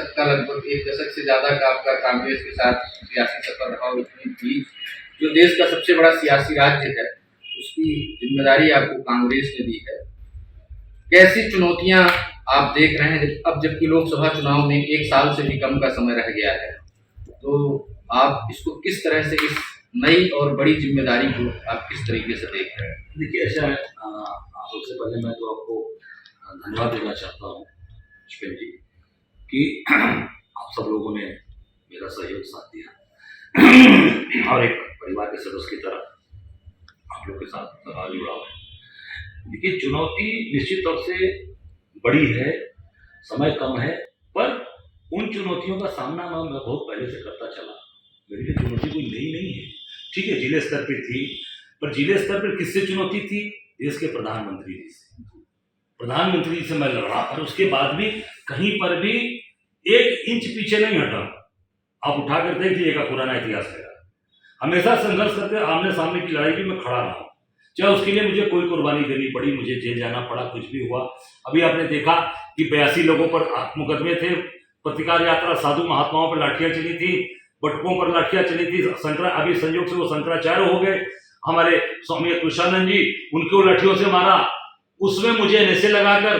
दशक का, लगभग एक दशक से ज़्यादा का आपका कांग्रेस के साथ सियासी सफर रहा और उसमें भी जो देश का सबसे बड़ा सियासी राज्य है उसकी जिम्मेदारी आपको कांग्रेस ने दी है। कैसी चुनौतियां आप देख रहे हैं अब, जबकि लोकसभा चुनाव में 1 साल से भी कम का समय रह गया है, तो आप इसको किस तरह से, इस नई और बड़ी जिम्मेदारी को आप किस तरीके से देख रहे हैं? देखिए, ऐसा है, सबसे पहले मैं तो आपको धन्यवाद देना चाहता हूँ पुष्पेंद्र जी कि आप सब लोगों ने मेरा सहयोग साथ दिया और एक परिवार के सदस्य की तरह आप लोग के साथ जुड़ा है। देखिए, चुनौती निश्चित तौर से बड़ी है, समय कम है, पर उन चुनौतियों का सामना मैं बहुत पहले से करता चला। मेरे लिए चुनौती कोई नई नहीं है। ठीक है, जिले स्तर पर थी, पर जिले स्तर पर किससे चुनौती थी? देश के प्रधानमंत्री जी से। प्रधानमंत्री जी से मैं लड़ा और उसके बाद भी कहीं पर भी 1 इंच पीछे नहीं हटा। आप उठा कर देख लीजिएगा, पुराना इतिहास है। हमेशा संघर्ष करते आमने सामने की लड़ाई भी मैं खड़ा रहा, चाहे उसके लिए मुझे कोई कुर्बानी देनी पड़ी, मुझे जेल जाना पड़ा, कुछ भी हुआ। अभी आपने देखा कि 82 लोगों पर मुकदमे थे, प्रतिकार यात्रा, साधु महात्माओं पर लाठियां चली थी, बटुकों पर लाठियां चली थी। अभी संयोग से वो शंकराचार्य हो गए, हमारे स्वामी कृष्णानंद जी, उनको लाठियों से मारा। उसमें मुझे एनएसए लगाकर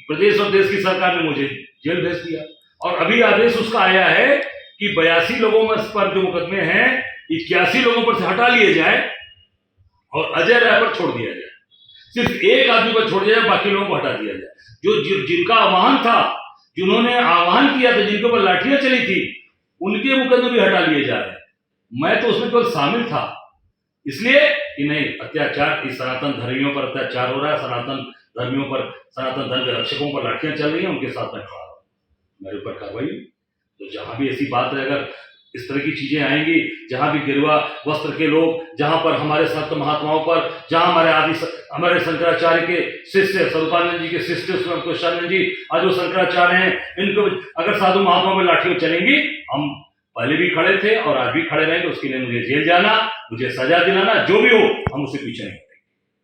प्रदेश और देश की सरकार ने मुझे जेल भेज दिया और अभी आदेश उसका आया है कि 82 लोगों पर जो मुकदमे हैं 81 लोगों पर से हटा लिए जाए और अजय राय पर छोड़ दिया जाए। सिर्फ एक आदमी पर छोड़ दिया जाए, बाकी लोगों को हटा दिया जाए। जो जिनका आह्वान था, जिन्होंने आह्वान किया था, जिनके ऊपर लाठियां चली थी, उनके मुकदमे भी हटा लिए जा रहे। मैं तो उसमें केवल शामिल था, इसलिए कि नहीं, अत्याचार, इस सनातन धर्मियों पर अत्याचार हो रहा है, सनातन धर्मियों पर, सनातन धर्म के रक्षकों पर लाठियां चल रही हैं, उनके साथ में खड़ा हूं, मेरे ऊपर कार्रवाई। तो जहां भी ऐसी बात है, अगर इस तरह की चीजें आएंगी, जहां भी गिरवा वस्त्र के लोग, जहां पर हमारे संत महात्माओं पर, जहां हमारे शंकराचार्य के शिष्य, स्वरूपानंद जी के शिष्य कृष्णानंद जी, आज वो शंकराचार्य हैं, इनको अगर साधु महात्माओं पर लाठियां चलेंगी, हम पहले भी खड़े थे और आज भी खड़े रहेंगे। उसके लिए मुझे जेल जाना, मुझे सजा दिलाना, जो भी हो, हम उससे पीछे नहीं हटेंगे।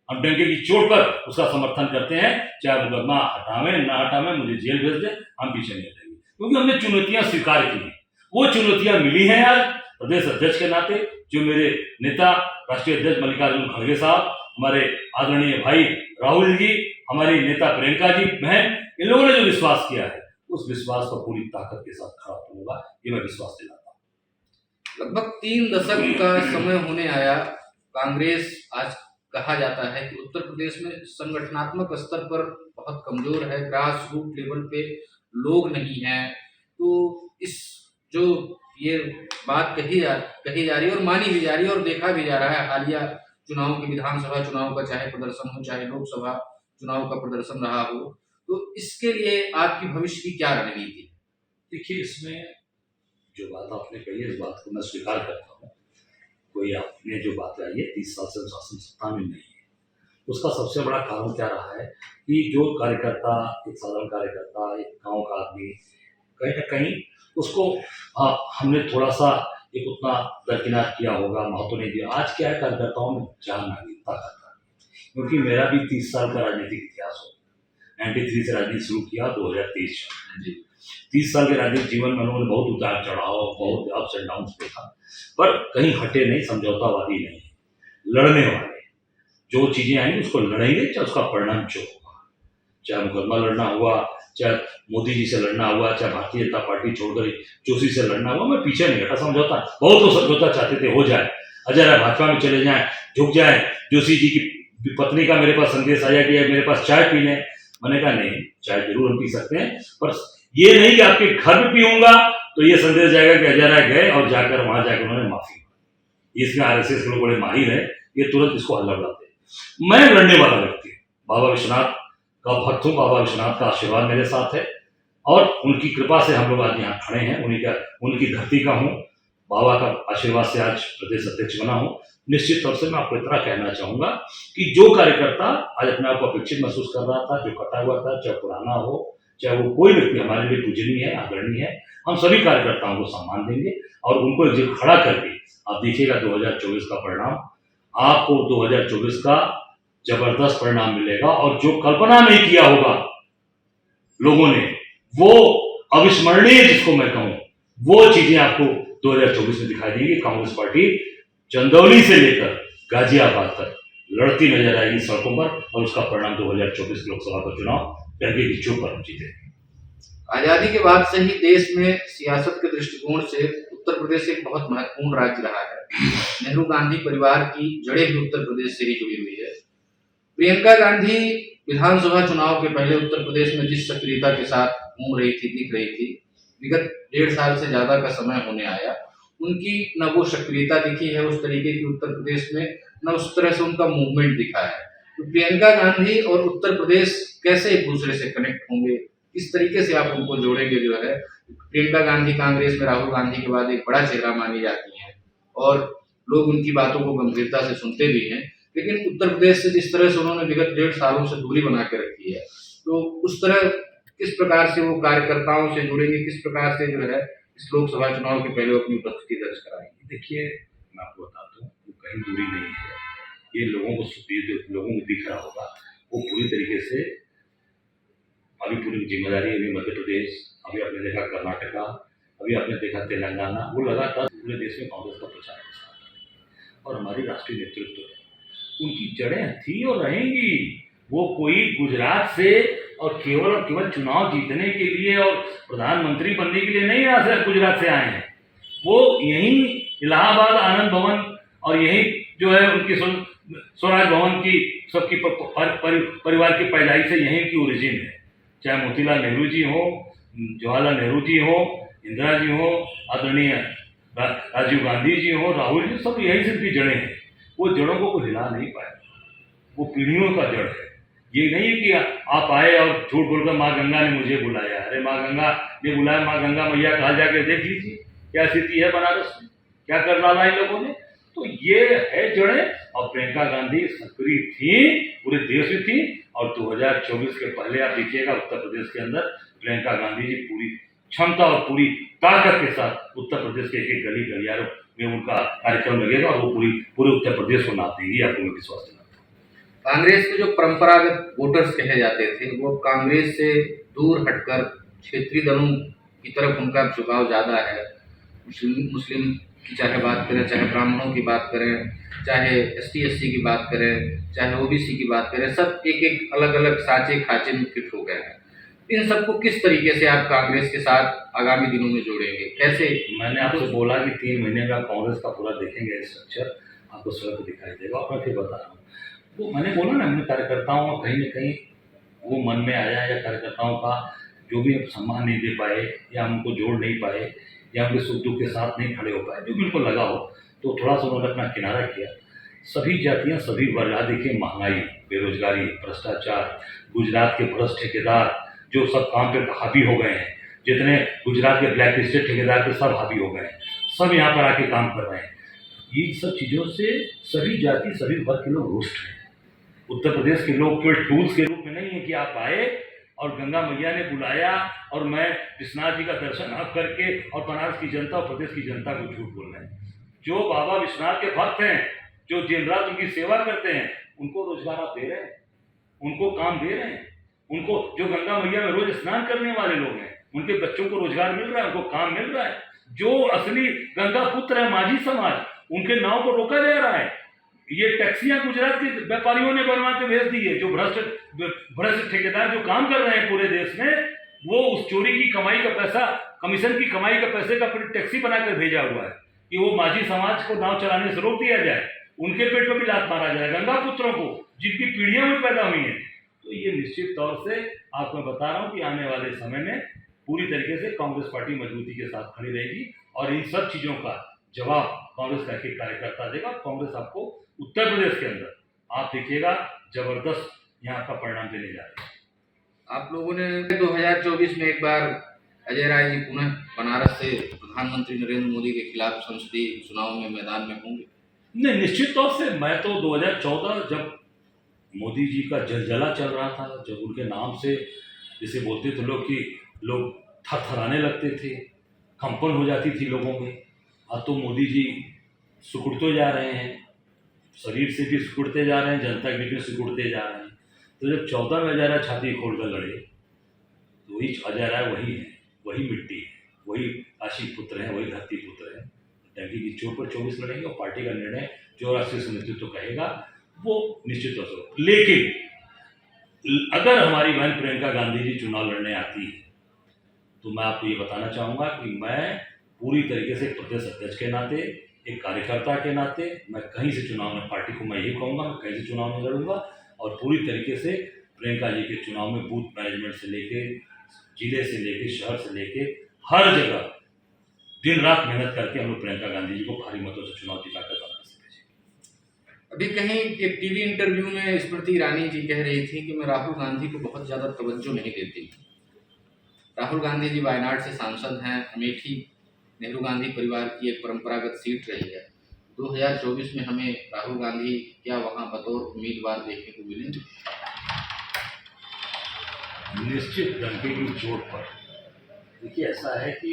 हम डंके की चोट पर उसका समर्थन करते हैं, चाहे मुकदमा हटावे ना हटावे, मुझे जेल भेज दे, हम पीछे नहीं हटेंगे, क्योंकि हमने चुनौतियां स्वीकार की हैं। वो चुनौतियां मिली हैं आज प्रदेश अध्यक्ष के नाते, जो मेरे नेता राष्ट्रीय अध्यक्ष मल्लिकार्जुन खड़गे साहब, हमारे आदरणीय भाई राहुल जी, हमारी नेता प्रियंका जी बहन, इन लोगों ने जो विश्वास किया है, उस विश्वास को पूरी ताकत के साथ खड़ा करूंगा, ये मैं विश्वास दिलाता हूं। लगभग 3 दशक का समय होने आया। कांग्रेस, आज कहा जाता है कि उत्तर प्रदेश में संगठनात्मक स्तर पर बहुत कमजोर है, ग्रास रूट लेवल पे लोग नहीं हैं। तो इस जो ये बात कही जा रही है और मानी भी जा रही है और देखा भी जा रहा है, हालिया चुनाव के, विधानसभा चुनाव का चाहे प्रदर्शन हो, चाहे लोकसभा चुनाव का प्रदर्शन रहा हो, तो इसके लिए आपकी भविष्य की क्या रणनीति? देखिए, इसमें जो बात आपने कही है, इस बात को मैं स्वीकार करता हूँ। कोई आपने जो बात आई है 30 साल से शासन सत्ता में नहीं है, उसका सबसे बड़ा कारण क्या रहा है कि जो कार्यकर्ता, एक साधारण कार्यकर्ता, एक गांव का आदमी, कहीं ना कहीं उसको हमने थोड़ा सा एक उतना दरकिनार किया होगा, महत्व नहीं दिया। आज क्या है, कार्यकर्ताओं में जान नागरिकता करता है, क्योंकि मेरा भी 30 साल का राजनीतिक इतिहास हो, 93 से राजनीति शुरू किया, 2023 में 30 साल के राजनीतिक जीवन में उन्होंने बहुत उतार चढ़ाव, बहुत अप्स एंड डाउन्स देखा, पर कहीं हटे नहीं, समझौतावादी नहीं, लड़ने वाले। जो चीजें आएंगी उसको लड़ेंगे, चाहे उसका परिणाम जो होगा, चाहे मुकदमा लड़ना हुआ, चाहे मोदी जी से लड़ना हुआ, चाहे भारतीय जनता पार्टी छोड़कर जोशी से लड़ना हुआ, मैं पीछे नहीं हटा। समझौता, बहुत लोग समझौता चाहते थे, हो जाए, अजय राय भाजपा में चले जाए, झुक जाए। जोशी जी की पत्नी का मेरे पास संदेश आया कि मेरे पास चाय पी लें। मैंने कहा नहीं, चाय जरूर हम पी सकते हैं, पर ये नहीं कि आपके घर में पीऊंगा तो ये संदेश जाएगा कि अजय राय गए और जाकर वहां जाकर उन्होंने माफी मांगी। इसमें आरएसएस के लोग बड़े माहिर हैं, ये तुरंत इसको हल्ला उड़ाते हैं। मैं लड़ने वाला व्यक्ति, बाबा विश्वनाथ का भक्त हूं, बाबा विश्वनाथ का आशीर्वाद मेरे साथ है और उनकी कृपा से हम लोग आज यहाँ खड़े हैं। उनकी धरती का हूँ, बाबा का आशीर्वाद से आज प्रदेश अध्यक्ष बना हूँ। निश्चित तौर से मैं आपको इतना कहना चाहूंगा कि जो कार्यकर्ता आज अपने आप को अपेक्षित महसूस कर रहा था, जो कटा हुआ था, चाहे पुराना हो, चाहे वो कोई व्यक्ति, हमारे लिए पूजनीय है, आदरणीय है, हम सभी कार्यकर्ताओं को सम्मान देंगे और उनको एक जगह खड़ा करके आप देखिएगा 2024 का परिणाम, आपको 2024 का जबरदस्त परिणाम मिलेगा। और जो कल्पना नहीं किया होगा लोगों ने, वो अविस्मरणीय जिसको मैं कहूं, वो चीजें आपको 2024 में दिखाई देंगी। कांग्रेस पार्टी चंदौली से लेकर गाजियाबाद तक लड़ती नजर आएगी सड़कों पर, और उसका परिणाम 2024 लोकसभा का चुनाव डरके की चुप पर जीते। आजादी के बाद से ही देश में सियासत के दृष्टिकोण से उत्तर प्रदेश एक बहुत महत्वपूर्ण राज्य रहा है। नेहरू गांधी परिवार की जड़ें भी उत्तर प्रदेश से ही जुड़ी हुई है। प्रियंका गांधी विधानसभा चुनाव के पहले उत्तर प्रदेश में जिस सक्रियता के साथ घूम रही थी, दिख रही थी, विगत 1.5 साल से ज्यादा का समय होने आया, उनकी न वो सक्रियता दिखी है उस तरीके की उत्तर प्रदेश में, न उस तरह से उनका मूवमेंट दिखा है। तो प्रियंका गांधी और उत्तर प्रदेश कैसे एक दूसरे से कनेक्ट होंगे, किस तरीके से आप उनको जोड़ेंगे? जो है प्रियंका गांधी कांग्रेस में राहुल गांधी के बाद एक बड़ा चेहरा मानी जाती हैं और लोग उनकी बातों को गंभीरता से सुनते भी हैं, लेकिन उत्तर प्रदेश से जिस तरह से उन्होंने विगत 1.5 सालों से दूरी बना के रखी है, तो उस तरह किस प्रकार से वो कार्यकर्ताओं से जुड़ेंगे, किस प्रकार से जो है इस लोकसभा चुनाव के पहले अपनी उपस्थिति दर्ज कराएंगे? देखिए, मैं आपको बताता हूँ, वो कहीं दूरी नहीं है। ये लोगों को दिख रहा होगा, वो पूरी तरीके से अभी पूरी जिम्मेदारी, अभी मध्य प्रदेश, अभी आपने देखा कर्नाटका, अभी आपने देखा तेलंगाना, वो लगातार पूरे देश में कांग्रेस का प्रचार प्रसार और हमारी राष्ट्रीय नेतृत्व है, उनकी जड़ें थी और रहेंगी। वो कोई गुजरात से और केवल चुनाव जीतने के लिए और प्रधानमंत्री बनने के लिए नहीं यहाँ से गुजरात से आए हैं। वो यहीं इलाहाबाद आनंद भवन और यहीं जो है उनकी स्वराज भवन की सबकी परिवार की पैदाइश से यहीं की ओरिजिन है। चाहे मोतीलाल नेहरू जी हो, जवाहरलाल नेहरू जी हो, इंदिरा जी हो, आदरणीय राजीव गांधी जी हो, राहुल जी, सब यही से इनकी जड़ें हैं। वो जड़ों को कोई हिला नहीं पाएगा, वो पीढ़ियों का जड़ है। ये नहीं है कि आप आए और झूठ बोलकर माँ गंगा ने मुझे बुलाया। अरे माँ गंगा ने बुलाया, माँ गंगा मैया कहा जाके देख लीजिए क्या स्थिति है बनारस में, क्या कर डाला इन लोगों ने। तो ये है जड़ें। और प्रियंका गांधी सक्रिय थी, पूरे देश में थी, और 2024 के पहले आप देखिएगा उत्तर प्रदेश के अंदर प्रियंका गांधी जी पूरी क्षमता और पूरी ताकत के साथ उत्तर प्रदेश के एक गली गलियारों में उनका कार्यक्रम लगेगा और वो पूरे उत्तर प्रदेश को नाप देंगी, आपको मैं विश्वास दिलाता हूँ। कांग्रेस के जो परंपरागत वोटर्स कहे जाते थे, वो कांग्रेस से दूर हटकर क्षेत्रीय दलों की तरफ उनका झुकाव ज्यादा है। मुस्लिम की चाहे बात करें, चाहे ब्राह्मणों की बात करें, चाहे ST/SC की बात करें, चाहे OBC की बात करें, सब एक अलग अलग साँचे खाचे में फिट हो गए हैं। इन सबको किस तरीके से आप कांग्रेस के साथ आगामी दिनों में जोड़ेंगे, कैसे? मैंने आपसे बोला कि 3 महीने में आप कांग्रेस का पूरा देखेंगे स्ट्रक्चर, आपको स्वयं दिखाई देगा। और मैं फिर बता रहा हूँ, तो मैंने बोला ना, हमने कार्यकर्ताओं कहीं न कहीं वो मन में आया, या कार्यकर्ताओं का जो भी सम्मान नहीं दे पाए, या हम उनको जोड़ नहीं पाए, या उनके सुख दुख के साथ नहीं खड़े हो पाए, जो भी उनको लगा हो, तो थोड़ा सा उन्होंने अपना किनारा किया। सभी जातियाँ, सभी वर्ग, देखिए महंगाई, बेरोजगारी, भ्रष्टाचार, गुजरात के भ्रष्ट ठेकेदार जो सब काम पे हावी हो गए हैं, जितने गुजरात के ब्लैक लिस्टेड ठेकेदार थे सब हावी हो गए हैं, सब यहाँ पर आके काम कर रहे हैं। इन सब चीज़ों से सभी जाति, सभी वर्ग के लोग रुष्ट हैं। उत्तर प्रदेश के लोग केवल टूल्स के रूप में नहीं है कि आप आए और गंगा मैया ने बुलाया और मैं विश्वनाथ जी का दर्शन आप करके और बनारस की जनता और प्रदेश की जनता को झूठ बोल रहे हैं। जो बाबा विश्वनाथ के भक्त हैं, जो दिन रात उनकी सेवा करते हैं, उनको रोजगार आप दे रहे हैं, उनको काम दे रहे हैं, उनको जो गंगा मैया में रोज स्नान करने वाले लोग हैं, उनके बच्चों को रोजगार मिल रहा है, उनको काम मिल रहा है। जो असली गंगा पुत्र है माझी समाज, उनके नाव को रोका जा रहा है। ये टैक्सियां गुजरात के व्यापारियों ने बनवा के भेज दी है। जो भ्रष्ट ठेकेदार जो काम कर रहे हैं पूरे देश में, वो उस चोरी की कमाई का पैसा, कमीशन की कमाई का पैसे का फिर टैक्सी बनाकर भेजा हुआ है कि वो माझी समाज को नाव चलाने से रोक दिया जाए, उनके पेट पर भी लात मारा जाए, गंगा पुत्रों को जिनकी पीढ़ियां में पैदा हुई हैं। तो ये निश्चित तौर से आपको मैं बता रहा हूँ कि आने वाले समय में पूरी तरीके से कांग्रेस पार्टी मजबूती के साथ खड़ी रहेगी और इन सब चीज़ों का जवाब कांग्रेस का एक कार्यकर्ता देगा। कांग्रेस आपको उत्तर प्रदेश के अंदर आप देखिएगा जबरदस्त यहाँ का परिणाम देने जा रहे हैं। आप लोगों ने 2024 में एक बार अजय राय जी पुनः बनारस से प्रधानमंत्री नरेंद्र मोदी के खिलाफ संसदीय चुनाव में मैदान में होंगे? नहीं, निश्चित तौर से। मैं तो 2014 जब मोदी जी का जलजला चल रहा था, जब उनके नाम से जैसे बोलते थे लोग कि लोग थरथराने लगते थे, कंपन हो जाती थी लोगों में। अब तो मोदी जी सिकुड़ते जा रहे हैं, शरीर से भी सिकुड़ते जा रहे हैं, जनता के बीच में सिकुड़ते जा रहे हैं। तो जब 14 में अजय राय छाती खोल कर लड़े, तो वही अजय राय वही है, वही मिट्टी है, वही काशी पुत्र हैं, वही धरती पुत्र हैं। टंकी की चोट पर 24 लड़ेंगे और पार्टी का निर्णय जो राष्ट्रीय नेतृत्व कहेगा वो निश्चित तौर से। लेकिन अगर हमारी बहन प्रियंका गांधी जी चुनाव लड़ने आती है तो मैं आपको ये बताना चाहूँगा कि मैं पूरी तरीके से प्रदेश अध्यक्ष के नाते, एक कार्यकर्ता के नाते, मैं कहीं से चुनाव में पार्टी को मैं यही कहूँगा, मैं कहीं से चुनाव में लड़ूंगा और पूरी तरीके से प्रियंका जी के चुनाव में बूथ मैनेजमेंट से लेके, जिले से लेके, शहर से लेके, हर जगह दिन रात मेहनत करके हम लोग प्रियंका गांधी जी को भारी मतों से चुनाव जिताकर वापस भेजेंगे। अभी कहीं एक टीवी इंटरव्यू में स्मृति ईरानी जी कह रही थी कि मैं राहुल गांधी को बहुत ज़्यादा तवज्जो नहीं देती। राहुल गांधी जी वायनाड से सांसद हैं, अमेठी नेहरू गांधी परिवार की एक परंपरागत सीट रही है। 2024 में हमें राहुल गांधी क्या वहां बतौर उम्मीदवार देखने को मिलेंगे? निश्चित डंके की चोट पर। देखिए, ऐसा है कि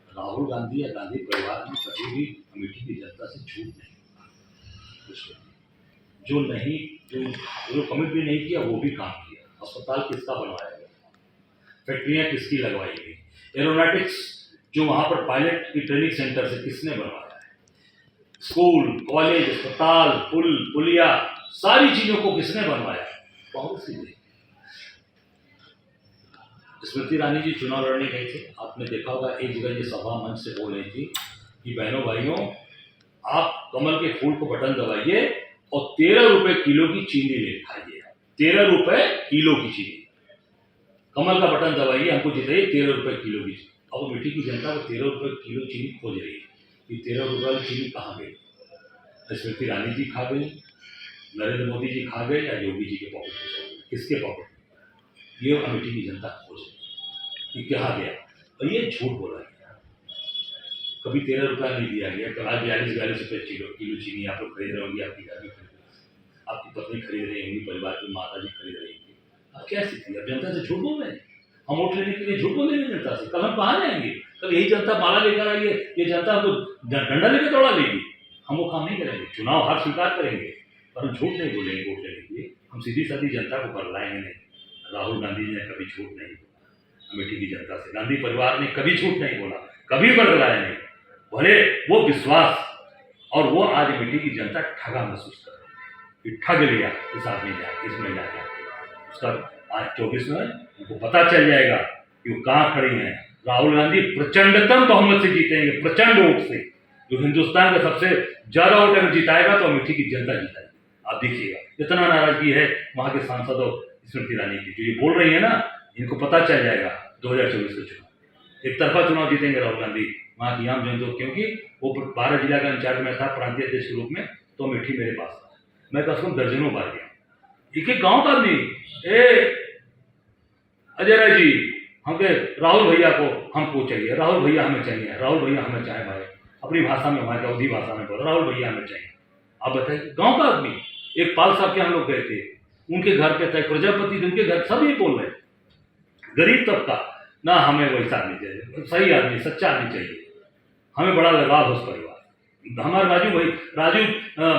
राहुल गांधी या गांधी परिवार ने कभी भी अमेठी की जनता से झूठ नहीं बोला। जो कमिट भी नहीं किया वो भी काम किया। अस्पताल किसका बनवाया गया, फैक्ट्रियाँ किसकी लगवाई गई, एरोनॉटिक्स जो वहाँ पर पायलट की ट्रेनिंग सेंटर से किसने बनवाया है, स्कूल, कॉलेज, अस्पताल, पुल, पुलिया, सारी चीज़ों को किसने बनवाया? कांग्रेस ही। स्मृति ईरानी जी चुनाव लड़ने गए थे, आपने देखा होगा एक जगह ये सभा मंच से बोल रही थी कि बहनों भाइयों, आप कमल के फूल को बटन दबाइए और 13 रुपए किलो की चीनी ले खाइए। 13 रुपए किलो की चीनी, कमल का बटन दबाइए, हमको जिताइए 13 रुपए किलो की। अब अमेठी की जनता को 13 रुपए किलो चीनी खोज रही है कि 13 रुपए की चीनी कहाँ गई? स्मृति ईरानी जी खा गई, नरेंद्र मोदी जी खा गए या योगी जी के पॉकेट में? किसके पॉकेट में? ये अमेठी की जनता खोज रही कि कहाँ गया। और ये झूठ बोला गया, कभी 13 रुपया नहीं दिया गया। कल आज 42 रुपये किलो चीनी आप लोग खरीद रहे होंगे, आपकी घर में खरीद, आपकी पत्नी खरीद रही होंगी, परिवार की माता जी खरीद रही होंगी। अब क्या स्थिति है? अब जनता से झूठ बोल रहे हैं, हम वोट लेने के लिए झूठ बोलेंगे जनता से। कल हम कहाँ जाएंगे? कल यही जनता माला लेकर आई है, ये जनता हमको डंडा लेकर दौड़ा लेगी। हम वो काम नहीं करेंगे, चुनाव हार स्वीकार करेंगे पर हम झूठ नहीं बोलेंगे वोट लेने के लिए। हम सीधी साधी जनता को बरलाएंगे नहीं। राहुल गांधी जी ने कभी झूठ नहीं बोला अमेठी की जनता से, गांधी परिवार ने कभी झूठ नहीं बोला, कभी बरगलाया नहीं। भले वो विश्वास और वो आज अमेठी की जनता ठगा महसूस कर रही है, ठग लिया इस आदमी ने, इसमें जाके उसका आज 24 में उनको पता चल जाएगा कि वो कहाँ खड़ी हैं। राहुल गांधी प्रचंडतम बहुमत से जीतेंगे, प्रचंड वोट से। जो हिंदुस्तान का सबसे ज्यादा वोट अगर जिताएगा तो अमेठी की जनता जिताएगी। आप देखिएगा इतना नाराजगी है वहां के सांसदों स्मृति ईरानी की, जो ये बोल रही है ना, इनको पता चल जाएगा 2024 के चुनाव एक तरफा चुनाव जीतेंगे राहुल गांधी वहाँ की आम जनता। क्योंकि वो 12 जिला का इंचार्ज में था प्रांतीय अध्यक्ष के रूप में, तो अमेठी मेरे पास था। मैं कम से कम दर्जनों बार गया, एक गाँव का आदमी, अजय राय जी हमके राहुल भैया को हमको चाहिए, राहुल भैया हमें चाहिए, राहुल भैया हमें चाहिए। भाई अपनी भाषा में, हमारे अवधी भाषा में बोला, राहुल भैया हमें चाहिए। आप बताइए, गांव का आदमी, एक पाल साहब के हम लोग गए थे, उनके घर पे था, प्रजापति उनके घर, सब ये बोल रहे, गरीब तबका ना, हमें वैसा आदमी चाहिए, सही आदमी, सच्चा आदमी चाहिए, हमें बड़ा लगाव है उस परिवार। हमारे राजू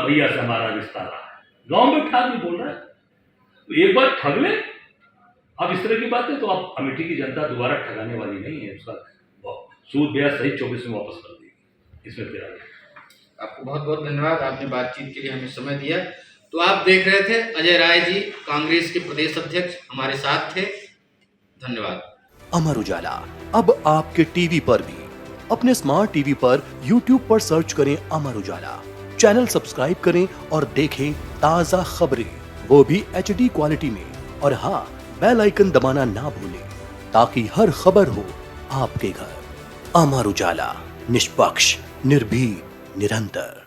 भैया से हमारा रिश्ता रहा है। गाँव में ठग भी बोल रहा है, तो एक बार ठग ले। अब इस तरह की बातें तो आप अमेठी की जनता दोबारा ठगाने वाली नहीं है, उसका सूद ब्याज सहित 24 में वापस कर देगी। इसमें तेरा आपको बहुत बहुत धन्यवाद, आपने बातचीत के लिए हमें समय दिया। तो आप देख रहे थे अजय राय जी, कांग्रेस के प्रदेश अध्यक्ष हमारे साथ थे। धन्यवाद। अमर उजाला अब आपके टीवी पर भी। अपने स्मार्ट टीवी पर YouTube पर सर्च करें अमर उजाला, चैनल सब्सक्राइब करें और देखें ताजा खबरें, वो भी HD क्वालिटी में। और हाँ, बेल आइकन दबाना ना भूलें ताकि हर खबर हो आपके घर। अमर उजाला, निष्पक्ष, निर्भीक, निरंतर।